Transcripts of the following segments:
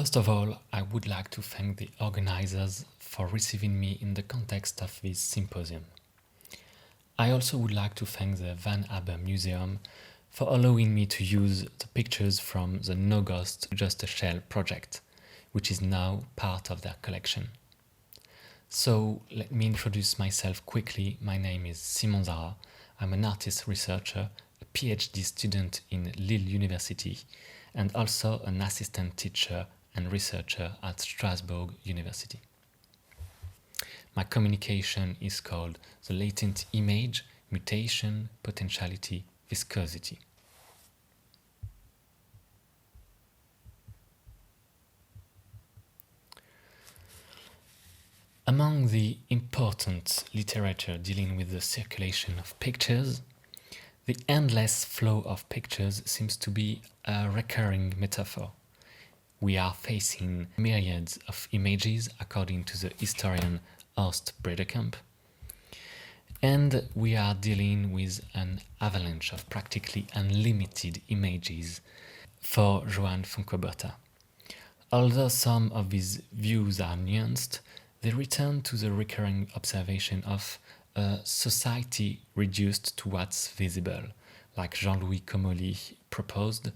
First of all, I would like to thank the organizers for receiving me in the context of this symposium. I also would like to thank the Van Abbe Museum for allowing me to use the pictures from the No Ghost Just a Shell project, which is now part of their collection. So let me introduce myself quickly. My name is Simon Zara. I'm an artist researcher, a PhD student in Lille University, and also an assistant teacher and researcher at Strasbourg University. My communication is called the latent image, mutation, potentiality, viscosity. Among the important literature dealing with the circulation of pictures, the endless flow of pictures seems to be a recurring metaphor. We are facing myriads of images, according to the historian Horst Bredekamp, and we are dealing with an avalanche of practically unlimited images for Joan Foncoberta. Although some of these views are nuanced, they return to the recurring observation of a society reduced to what's visible, like Jean-Louis Comolli proposed,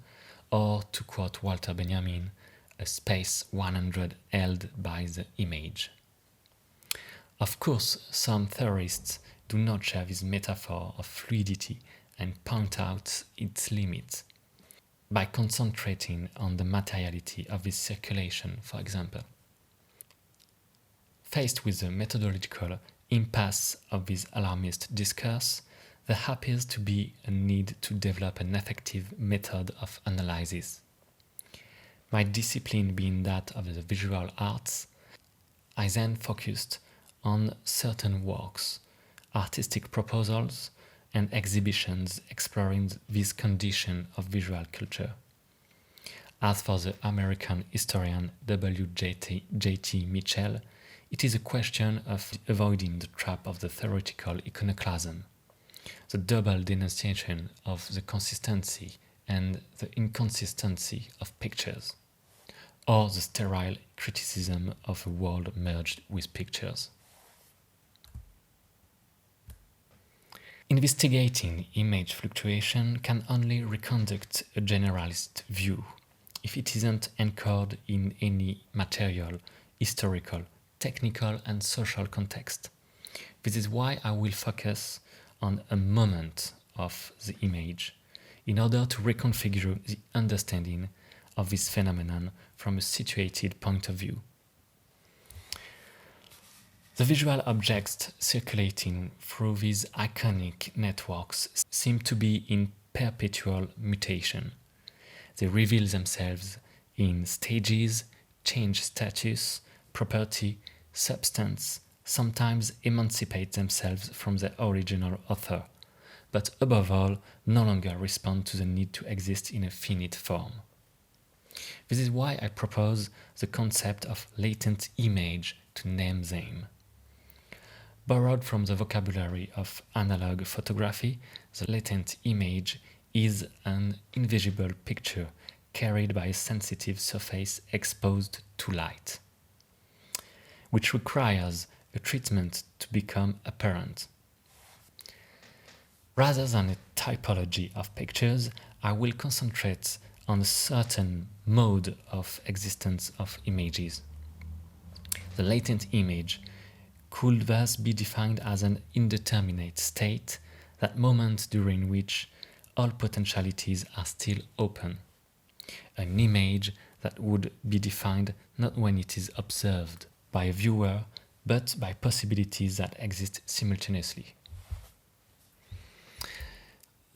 or to quote Walter Benjamin, a space 100 held by the image. Of course, some theorists do not share this metaphor of fluidity and point out its limits. By concentrating on the materiality of this circulation, for example. Faced with the methodological impasse of this alarmist discourse, there appears to be a need to develop an effective method of analysis. My discipline being that of the visual arts, I then focused on certain works, artistic proposals, and exhibitions exploring this condition of visual culture. As for the American historian W.J.T. Mitchell, it is a question of avoiding the trap of the theoretical iconoclasm, the double denunciation of the consistency and the inconsistency of pictures, or the sterile criticism of a world merged with pictures. Investigating image fluctuation can only reconduct a generalist view if it isn't anchored in any material, historical, technical and social context. This is why I will focus on a moment of the image in order to reconfigure the understanding of this phenomenon from a situated point of view. The visual objects circulating through these iconic networks seem to be in perpetual mutation. They reveal themselves in stages, change status, property, substance, sometimes emancipate themselves from their original author, but above all, no longer respond to the need to exist in a finite form. This is why I propose the concept of latent image to name them. Borrowed from the vocabulary of analog photography, the latent image is an invisible picture carried by a sensitive surface exposed to light, which requires a treatment to become apparent. Rather than a typology of pictures, I will concentrate on a certain mode of existence of images. The latent image could thus be defined as an indeterminate state, that moment during which all potentialities are still open. An image that would be defined not when it is observed by a viewer, but by possibilities that exist simultaneously.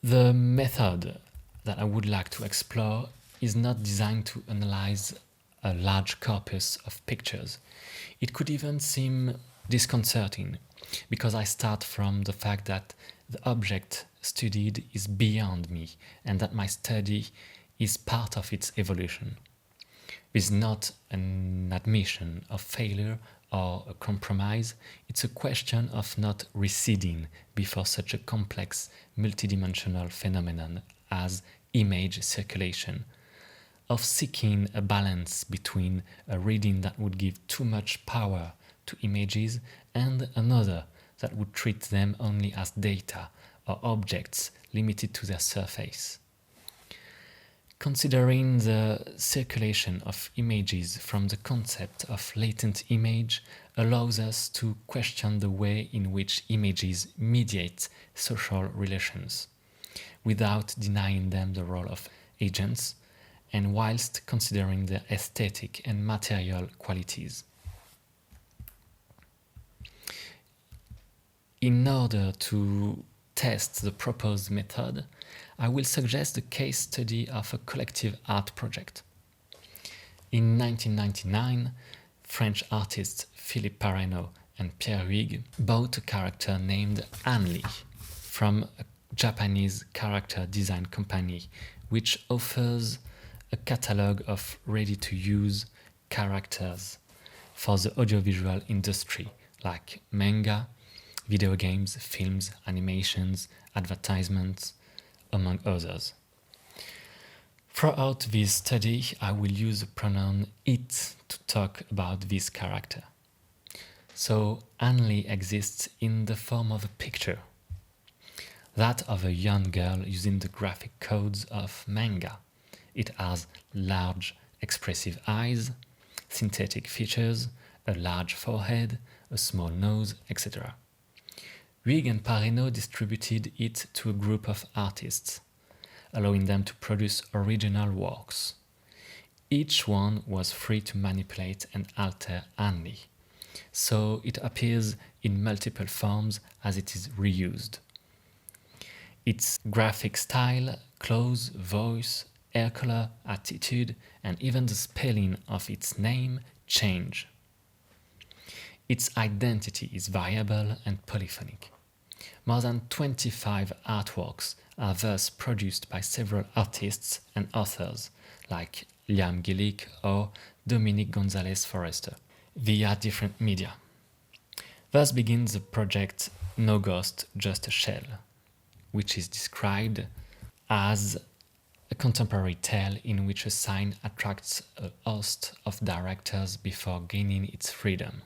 The method that I would like to explore is not designed to analyze a large corpus of pictures. It could even seem disconcerting, because I start from the fact that the object studied is beyond me and that my study is part of its evolution. This is not an admission of failure or a compromise, it's a question of not receding before such a complex, multidimensional phenomenon as image circulation, of seeking a balance between a reading that would give too much power to images and another that would treat them only as data or objects limited to their surface. Considering the circulation of images from the concept of latent image allows us to question the way in which images mediate social relations, without denying them the role of agents, and whilst considering their aesthetic and material qualities. In order to test the proposed method, I will suggest the case study of a collective art project. In 1999, French artists Philippe Parreno and Pierre Huyghe bought a character named Anli from a Japanese character design company, which offers a catalogue of ready-to-use characters for the audiovisual industry, like manga, video games, films, animations, advertisements, among others. Throughout this study, I will use the pronoun it to talk about this character. So Anli exists in the form of a picture, that of a young girl using the graphic codes of manga. It has large expressive eyes, synthetic features, a large forehead, a small nose, etc. Huyghe and Parreno distributed it to a group of artists, allowing them to produce original works. Each one was free to manipulate and alter Anli, so it appears in multiple forms as it is reused. Its graphic style, clothes, voice, hair color, attitude, and even the spelling of its name change. Its identity is variable and polyphonic. More than 25 artworks are thus produced by several artists and authors, like Liam Gillick or Dominique Gonzalez Forrester, via different media. Thus begins the project No Ghost, Just a Shell, which is described as a contemporary tale in which a sign attracts a host of directors before gaining its freedom.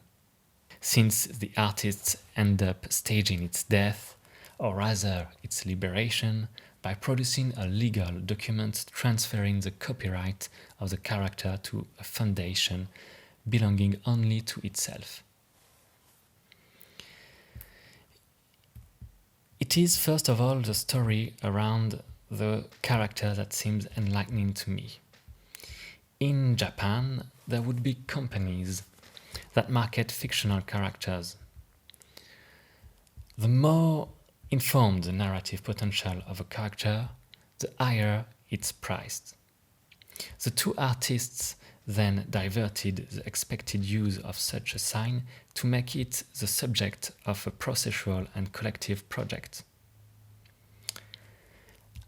Since the artists end up staging its death, or rather its liberation, by producing a legal document transferring the copyright of the character to a foundation belonging only to itself. It is first of all the story around the character that seems enlightening to me. In Japan, there would be companies that market fictional characters. The more informed the narrative potential of a character, the higher it's priced. The two artists then diverted the expected use of such a sign to make it the subject of a processual and collective project.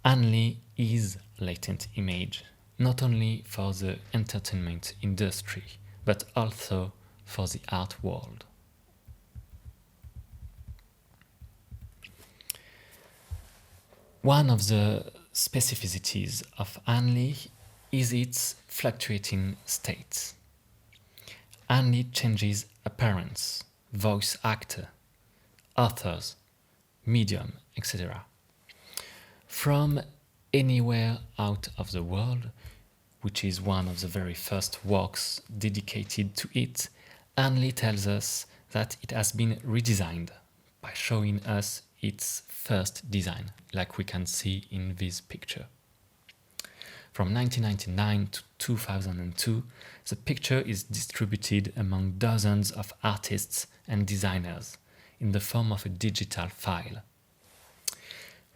Anli is latent image, not only for the entertainment industry, but also for the art world. One of the specificities of Anli is its fluctuating states. Anli changes appearance, voice actor, authors, medium, etc. From anywhere out of the world, which is one of the very first works dedicated to it, Anli tells us that it has been redesigned by showing us its first design, like we can see in this picture. From 1999 to 2002, the picture is distributed among dozens of artists and designers in the form of a digital file.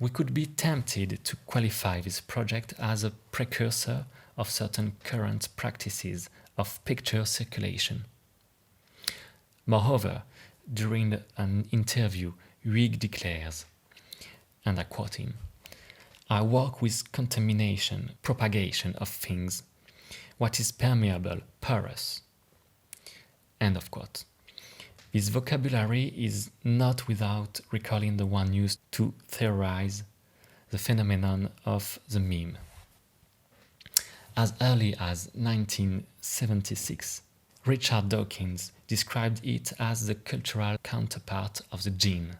We could be tempted to qualify this project as a precursor of certain current practices of picture circulation. Moreover, during an interview, Huyghe declares, and I quote him, "I work with contamination, propagation of things, what is permeable, porous." End of quote. This vocabulary is not without recalling the one used to theorize the phenomenon of the meme. As early as 1976, Richard Dawkins described it as the cultural counterpart of the gene.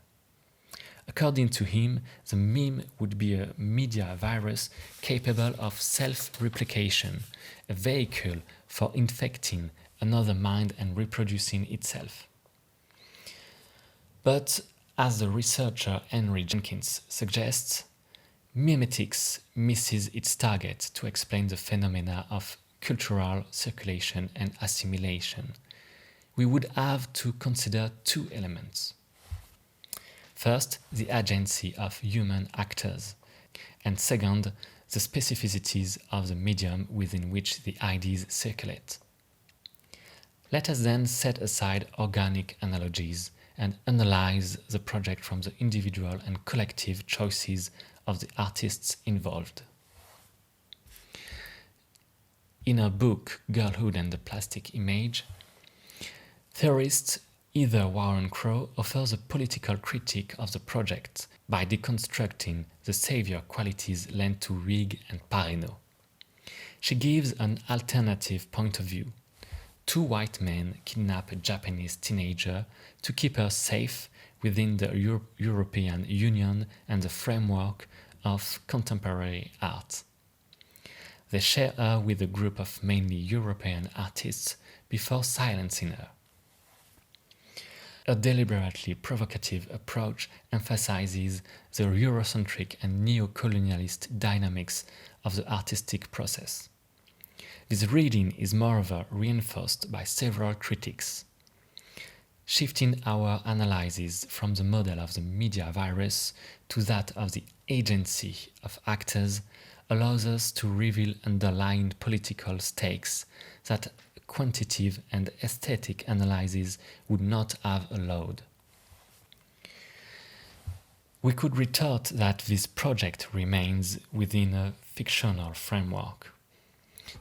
According to him, the meme would be a media virus capable of self-replication, a vehicle for infecting another mind and reproducing itself. But, as the researcher Henry Jenkins suggests, memetics misses its target to explain the phenomena of cultural circulation and assimilation. We would have to consider two elements. First, the agency of human actors, and second, the specificities of the medium within which the ideas circulate. Let us then set aside organic analogies and analyze the project from the individual and collective choices of the artists involved. In her book Girlhood and the Plastic Image, theorist Heather Warren Crow offers a political critique of the project by deconstructing the savior qualities lent to Huyghe and Parreno. She gives an alternative point of view. Two white men kidnap a Japanese teenager to keep her safe within the European Union and the framework of contemporary art. They share her with a group of mainly European artists before silencing her. A deliberately provocative approach emphasizes the Eurocentric and neo-colonialist dynamics of the artistic process. This reading is moreover reinforced by several critics. Shifting our analysis from the model of the media virus to that of the agency of actors allows us to reveal underlying political stakes that quantitative and aesthetic analysis would not have allowed. We could retort that this project remains within a fictional framework.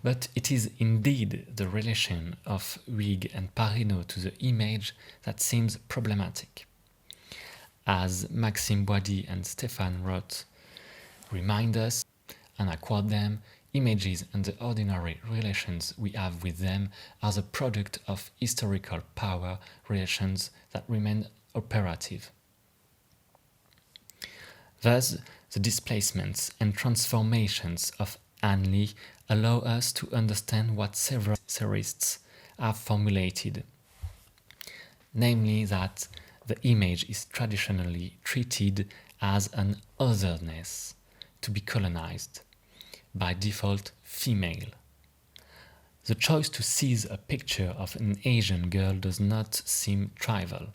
But it is indeed the relation of Huyghe and Parreno to the image that seems problematic. As Maxime Boisdy and Stéphane Roth remind us, and I quote them, images and the ordinary relations we have with them are the product of historical power relations that remain operative. Thus, the displacements and transformations of Anne Lee allow us to understand what several theorists have formulated, namely that the image is traditionally treated as an otherness to be colonized, by default female. The choice to seize a picture of an Asian girl does not seem trivial,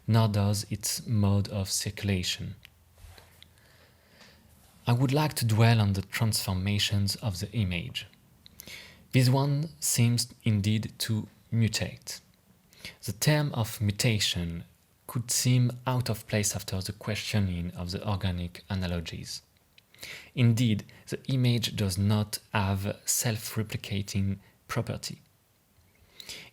nor does its mode of circulation. I would like to dwell on the transformations of the image. This one seems indeed to mutate. The term of mutation could seem out of place after the questioning of the organic analogies. Indeed, the image does not have self-replicating property.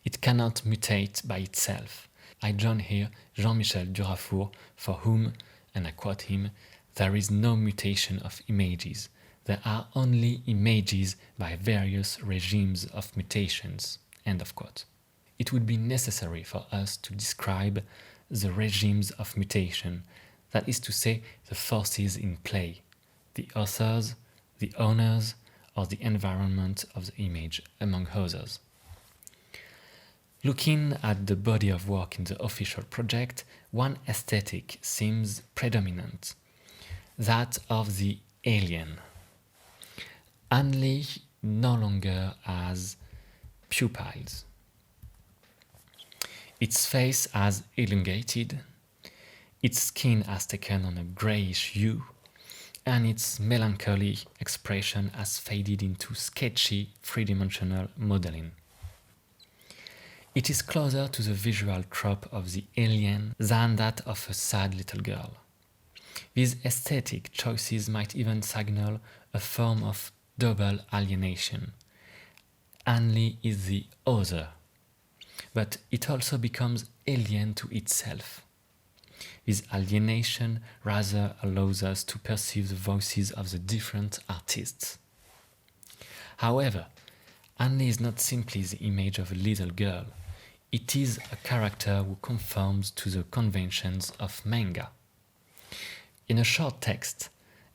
It cannot mutate by itself. I join here Jean-Michel Durafour, for whom, and I quote him, "There is no mutation of images. There are only images by various regimes of mutations." End of quote. It would be necessary for us to describe the regimes of mutation, that is to say, the forces in play, the authors, the owners, or the environment of the image, among others. Looking at the body of work in the official project, one aesthetic seems predominant, that of the alien. Anne Lee no longer has pupils. Its face has elongated, its skin has taken on a greyish hue, and its melancholy expression has faded into sketchy three-dimensional modeling. It is closer to the visual trope of the alien than that of a sad little girl. These aesthetic choices might even signal a form of double alienation. Anne Lee is the other, but it also becomes alien to itself. This alienation rather allows us to perceive the voices of the different artists. However, Anli is not simply the image of a little girl. It is a character who conforms to the conventions of manga. In a short text,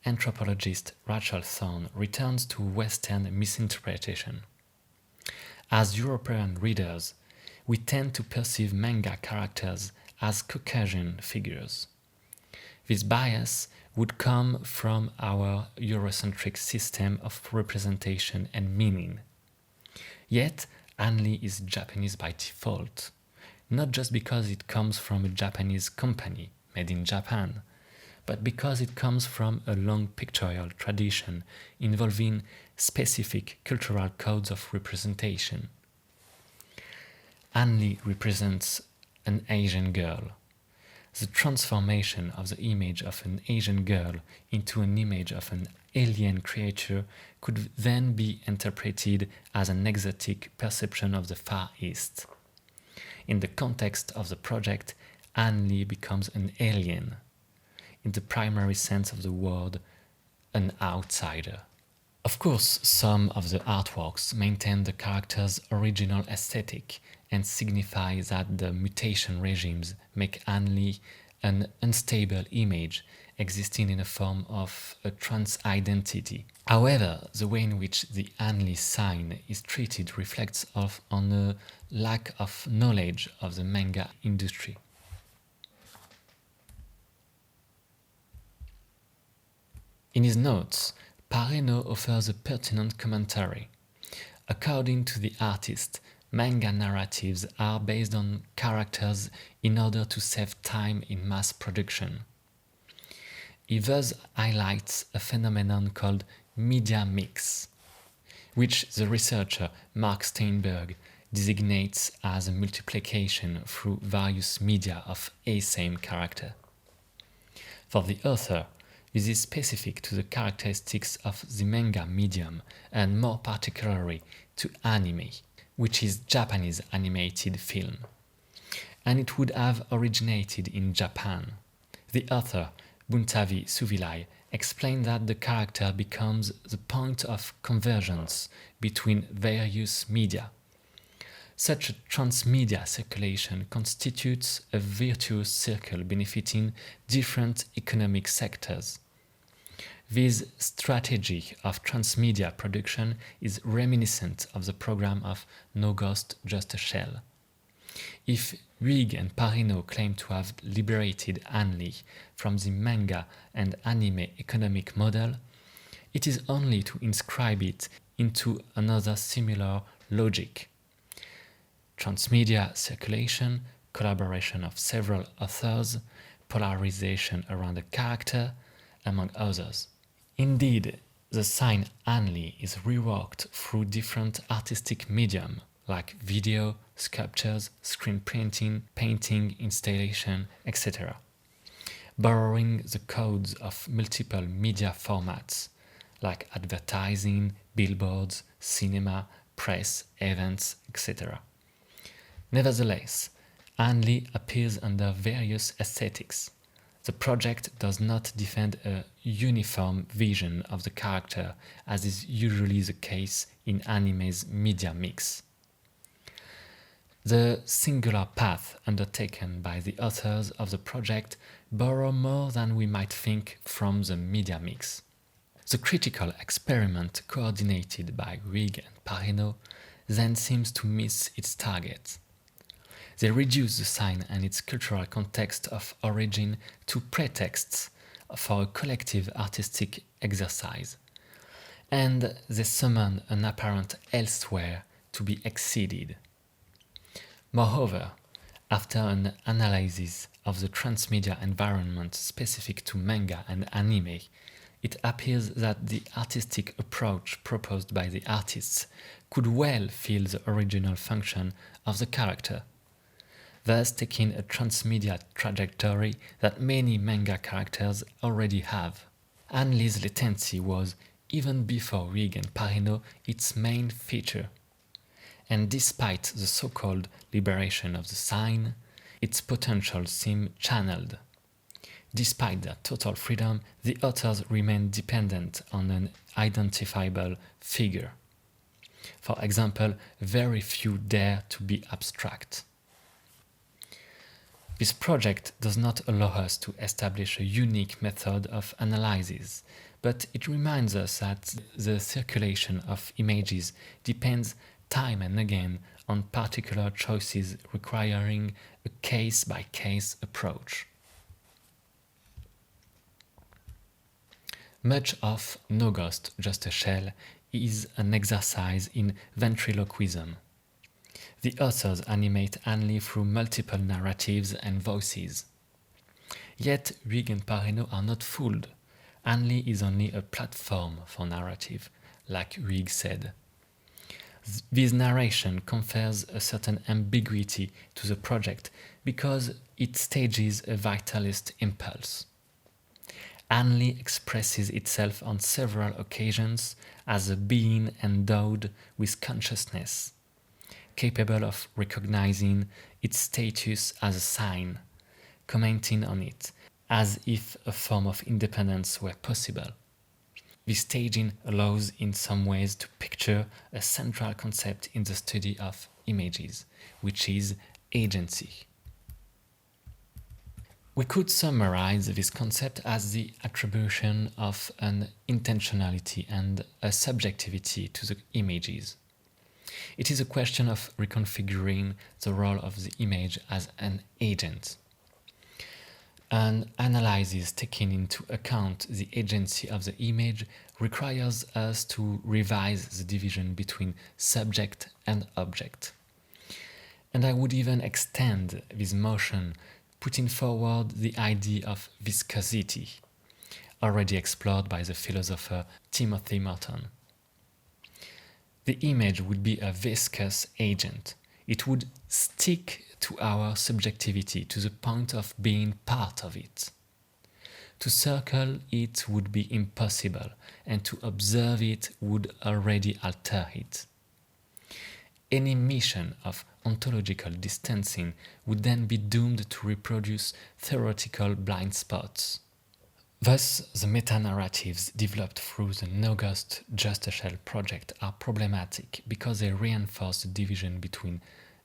anthropologist Rachel Thorne returns to Western misinterpretation. As European readers, we tend to perceive manga characters as Caucasian figures. This bias would come from our Eurocentric system of representation and meaning. Yet, Anli is Japanese by default, not just because it comes from a Japanese company made in Japan, but because it comes from a long pictorial tradition involving specific cultural codes of representation. Anli represents an Asian girl. The transformation of the image of an Asian girl into an image of an alien creature could then be interpreted as an exotic perception of the Far East. In the context of the project, Anli becomes an alien, in the primary sense of the word, an outsider. Of course, some of the artworks maintain the character's original aesthetic and signify that the mutation regimes make Anli an unstable image existing in a form of a trans-identity. However, the way in which the Anli sign is treated reflects on a lack of knowledge of the manga industry. In his notes, Parreno offers a pertinent commentary. According to the artist, manga narratives are based on characters in order to save time in mass production. He thus highlights a phenomenon called media mix, which the researcher Mark Steinberg designates as a multiplication through various media of a same character. For the author, this is specific to the characteristics of the manga medium and more particularly to anime, which is Japanese animated film, and it would have originated in Japan. The author, Buntavi Suvilai, explained that the character becomes the point of convergence between various media. Such a transmedia circulation constitutes a virtuous circle benefiting different economic sectors. This strategy of transmedia production is reminiscent of the program of No Ghost, Just a Shell. If Huyghe and Parreno claim to have liberated Anli from the manga and anime economic model, it is only to inscribe it into another similar logic. Transmedia circulation, collaboration of several authors, polarization around a character, among others. Indeed, the sign Anli is reworked through different artistic medium like video, sculptures, screen printing, painting, installation, etc., borrowing the codes of multiple media formats like advertising, billboards, cinema, press, events, etc. Nevertheless, Anli appears under various aesthetics. The project does not defend a uniform vision of the character, as is usually the case in anime's media mix. The singular path undertaken by the authors of the project borrow more than we might think from the media mix. The critical experiment coordinated by Huyghe and Parreno then seems to miss its target. They reduce the sign and its cultural context of origin to pretexts for a collective artistic exercise, and they summon an apparent elsewhere to be exceeded. Moreover, after an analysis of the transmedia environment specific to manga and anime, it appears that the artistic approach proposed by the artists could well fill the original function of the character, thus taking a transmedia trajectory that many manga characters already have. Anli's latency was, even before Huyghe and Parreno, its main feature. And despite the so-called liberation of the sign, its potential seemed channeled. Despite their total freedom, the authors remain dependent on an identifiable figure. For example, very few dare to be abstract. This project does not allow us to establish a unique method of analysis, but it reminds us that the circulation of images depends time and again on particular choices requiring a case-by-case approach. Much of No Ghost, Just a Shell is an exercise in ventriloquism. The authors animate Hanley through multiple narratives and voices. Yet Huyghe and Parreno are not fooled. Hanley is only a platform for narrative, like Huyghe said. This narration confers a certain ambiguity to the project because it stages a vitalist impulse. Hanley expresses itself on several occasions as a being endowed with consciousness, capable of recognizing its status as a sign, commenting on it, as if a form of independence were possible. This staging allows in some ways to picture a central concept in the study of images, which is agency. We could summarize this concept as the attribution of an intentionality and a subjectivity to the images. It is a question of reconfiguring the role of the image as an agent. An analysis taking into account the agency of the image requires us to revise the division between subject and object. And I would even extend this motion, putting forward the idea of viscosity, already explored by the philosopher Timothy Merton. The image would be a viscous agent. It would stick to our subjectivity to the point of being part of it. To circle it would be impossible, and to observe it would already alter it. Any mission of ontological distancing would then be doomed to reproduce theoretical blind spots. Thus, the meta-narratives developed through the No Ghost, Just a Shell project are problematic because they reinforce the division between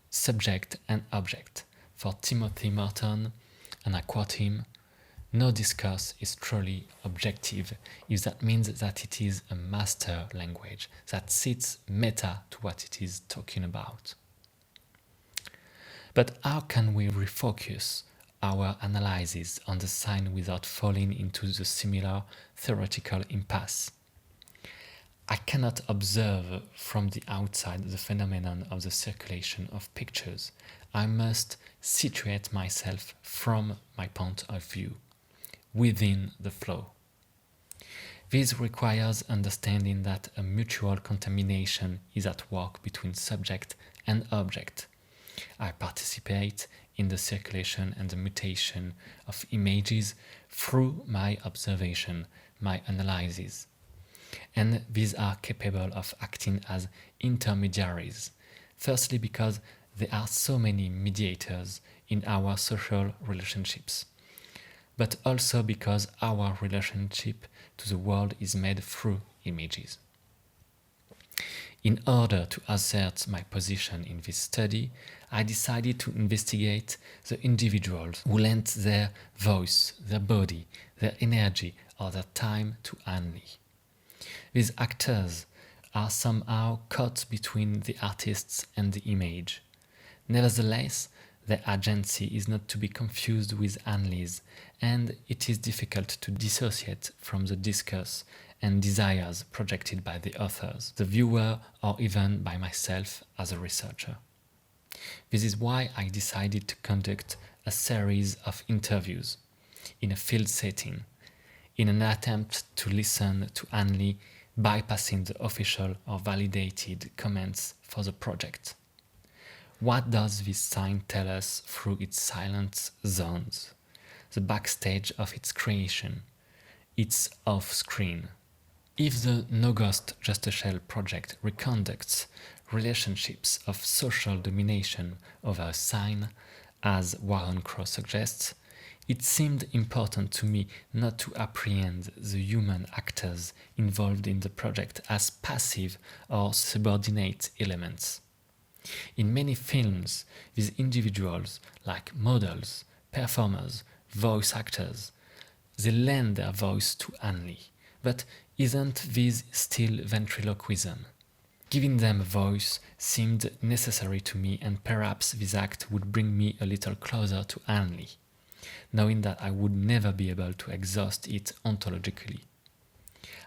subject and object. For Timothy Merton, and I quote him, "No discourse is truly objective if that means that it is a master language that sits meta to what it is talking about." But how can we refocus our analysis on the sign without falling into the similar theoretical impasse? I cannot observe from the outside the phenomenon of the circulation of pictures. I must situate myself from my point of view, within the flow. This requires understanding that a mutual contamination is at work between subject and object. I participate in the circulation and the mutation of images through my observation, my analysis. And these are capable of acting as intermediaries, firstly because there are so many mediators in our social relationships, but also because our relationship to the world is made through images. In order to assert my position in this study, I decided to investigate the individuals who lent their voice, their body, their energy, or their time to Hanley. These actors are somehow caught between the artists and the image. Nevertheless, their agency is not to be confused with Hanley's, and it is difficult to dissociate from the discourse and desires projected by the authors, the viewer, or even by myself as a researcher. This is why I decided to conduct a series of interviews in a field setting, in an attempt to listen to Hanley bypassing the official or validated comments for the project. What does this sign tell us through its silent zones, the backstage of its creation, its off-screen? If the No Ghost, Just a Shell project reconducts relationships of social domination over a sign, as Warren Crow suggests, It seemed important to me not to apprehend the human actors involved in the project as passive or subordinate elements. In many films, these individuals, like models, performers, voice actors, they lend their voice to Anli. But isn't this still ventriloquism? Giving them a voice seemed necessary to me, and perhaps this act would bring me a little closer to Anli, knowing that I would never be able to exhaust it ontologically.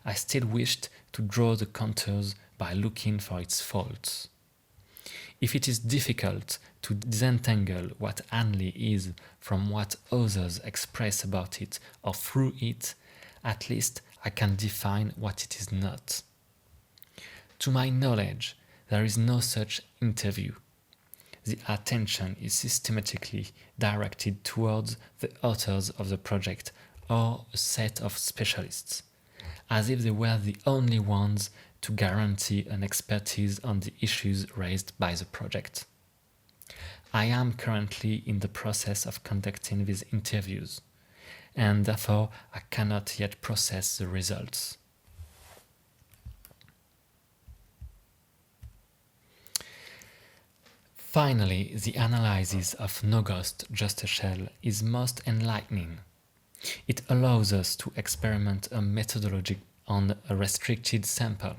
I still wished to draw the contours by looking for its faults. If it is difficult to disentangle what Anli is from what others express about it or through it, at least I can define what it is not. To my knowledge, there is no such interview. The attention is systematically directed towards the authors of the project or a set of specialists, as if they were the only ones to guarantee an expertise on the issues raised by the project. I am currently in the process of conducting these interviews, and therefore I cannot yet process the results. Finally, the analysis of No Ghost, Just a Shell is most enlightening. It allows us to experiment a methodology on a restricted sample.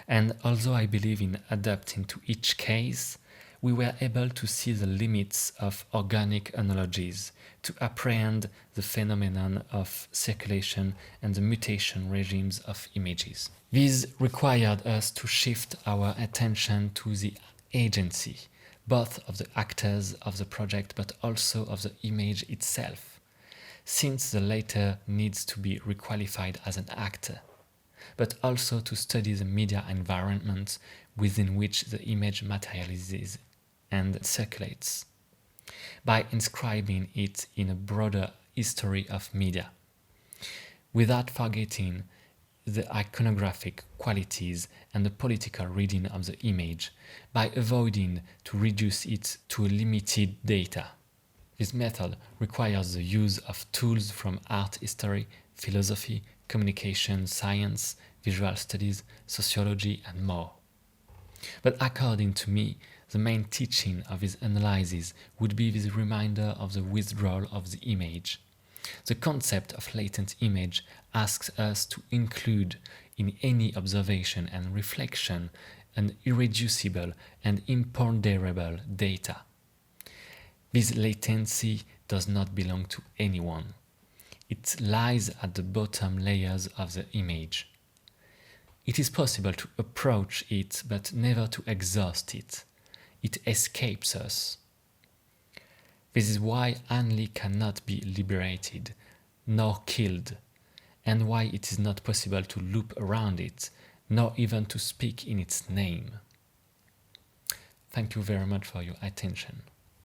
And although I believe in adapting to each case, we were able to see the limits of organic analogies to apprehend the phenomenon of circulation and the mutation regimes of images. This required us to shift our attention to the agency, both of the actors of the project but also of the image itself, since the latter needs to be requalified as an actor, but also to study the media environment within which the image materializes and circulates, by inscribing it in a broader history of media, without forgetting the iconographic qualities and the political reading of the image, by avoiding to reduce it to a limited data. This method requires the use of tools from art history, philosophy, communication science, visual studies, sociology, and more. But according to me, the main teaching of this analysis would be this reminder of the withdrawal of the image. The concept of latent image asks us to include in any observation and reflection an irreducible and imponderable data. This latency does not belong to anyone. It lies at the bottom layers of the image. It is possible to approach it but never to exhaust it. It escapes us. This is why Anli cannot be liberated, nor killed, and why it is not possible to loop around it, nor even to speak in its name. Thank you very much for your attention.